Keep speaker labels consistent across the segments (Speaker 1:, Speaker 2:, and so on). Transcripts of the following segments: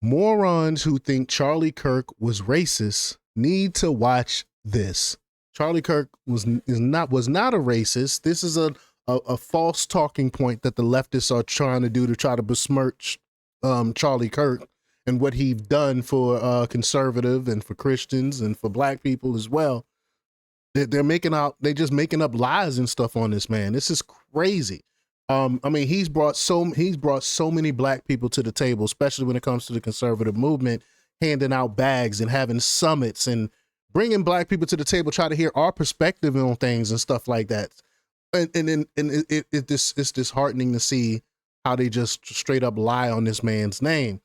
Speaker 1: Morons who think Charlie Kirk was racist need to watch this. Charlie Kirk was not a racist. This is a false talking point that the leftists are trying to do to try to besmirch Charlie Kirk and what he's done for conservative and for Christians and for black people as well. They're just making up lies and stuff on this man. This is crazy. I mean, he's brought so many black people to the table, especially when it comes to the conservative movement, handing out bags and having summits and bringing black people to the table, try to hear our perspective on things and stuff like that. It's disheartening to see how they just straight up lie on this man's name.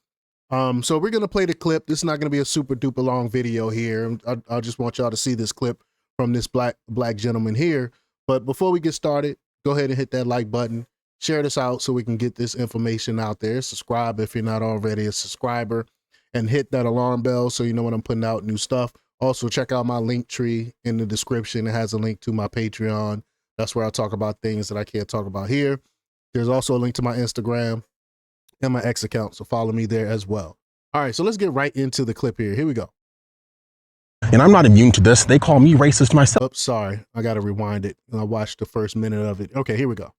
Speaker 1: So we're gonna play the clip. This is not gonna be a super duper long video here. I just want y'all to see this clip from this black gentleman here. But before we get started, go ahead and hit that like button. Share this out so we can get this information out there. Subscribe if you're not already a subscriber, and hit that alarm bell so you know when I'm putting out new stuff. Also, check out my link tree in the description. It has a link to my Patreon. That's where I talk about things that I can't talk about here. There's also a link to my Instagram and my X account, so follow me there as well. All right, so let's get right into the clip here. Here we go.
Speaker 2: And I'm not immune to this. They call me racist myself.
Speaker 1: Oops, sorry. I got to rewind it. I watched the first minute of it. Okay, here we go.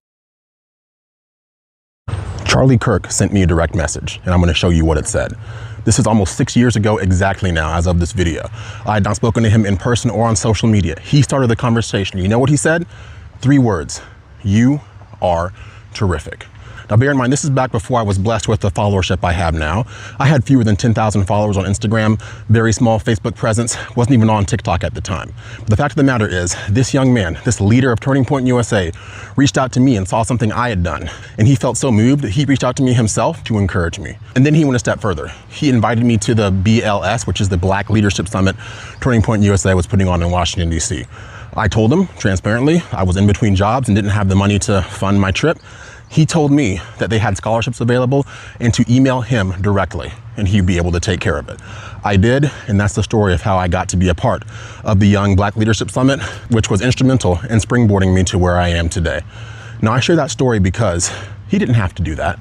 Speaker 2: Charlie Kirk sent me a direct message, and I'm going to show you what it said. This is almost 6 years ago exactly now, as of this video. I had not spoken to him in person or on social media. He started the conversation. You know what he said? 3 words. You are terrific. Now, bear in mind, this is back before I was blessed with the followership I have now. I had fewer than 10,000 followers on Instagram, very small Facebook presence, wasn't even on TikTok at the time. But the fact of the matter is, this young man, this leader of Turning Point USA, reached out to me and saw something I had done. And he felt so moved that he reached out to me himself to encourage me. And then he went a step further. He invited me to the BLS, which is the Black Leadership Summit Turning Point USA was putting on in Washington, D.C. I told him, transparently, I was in between jobs and didn't have the money to fund my trip. He told me that they had scholarships available and to email him directly and he'd be able to take care of it. I did, and that's the story of how I got to be a part of the Young Black Leadership Summit, which was instrumental in springboarding me to where I am today. Now, I share that story because he didn't have to do that.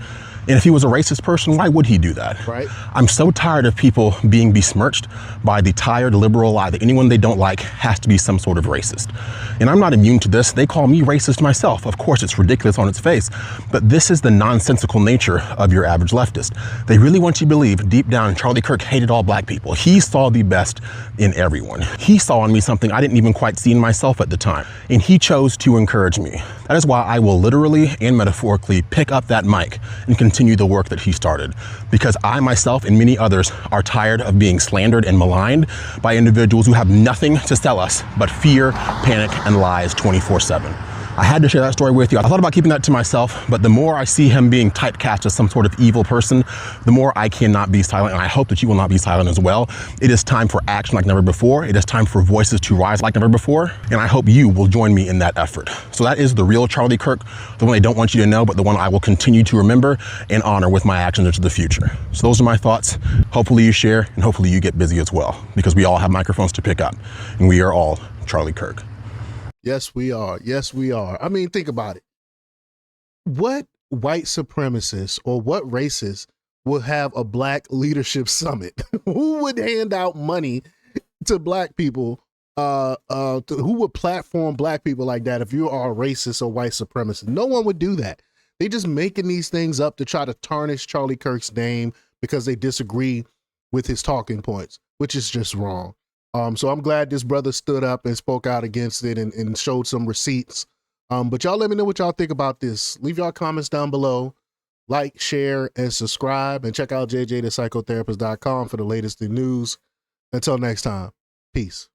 Speaker 2: And if he was a racist person, why would he do that?
Speaker 1: Right.
Speaker 2: I'm so tired of people being besmirched by the tired liberal lie that anyone they don't like has to be some sort of racist. And I'm not immune to this. They call me racist myself. Of course, it's ridiculous on its face, but this is the nonsensical nature of your average leftist. They really want you to believe deep down Charlie Kirk hated all black people. He saw the best in everyone. He saw in me something I didn't even quite see in myself at the time, and he chose to encourage me. That is why I will literally and metaphorically pick up that mic and continue the work that he started, because I myself and many others are tired of being slandered and maligned by individuals who have nothing to sell us but fear, panic, and lies 24/7. I had to share that story with you. I thought about keeping that to myself, but the more I see him being typecast as some sort of evil person, the more I cannot be silent, and I hope that you will not be silent as well. It is time for action like never before. It is time for voices to rise like never before, and I hope you will join me in that effort. So that is the real Charlie Kirk, the one they don't want you to know, but the one I will continue to remember and honor with my actions into the future. So those are my thoughts. Hopefully you share, and hopefully you get busy as well, because we all have microphones to pick up, and we are all Charlie Kirk.
Speaker 1: Yes, we are. Yes, we are. I mean, think about it. What white supremacist or what racist will have a black leadership summit? Who would hand out money to black people? Who would platform black people like that if you are a racist or white supremacist? No one would do that. They just making these things up to try to tarnish Charlie Kirk's name because they disagree with his talking points, which is just wrong. So I'm glad this brother stood up and spoke out against it and showed some receipts. But y'all let me know what y'all think about this. Leave y'all comments down below. Like, share, and subscribe. And check out jjthepsychotherapist.com for the latest in news. Until next time, peace.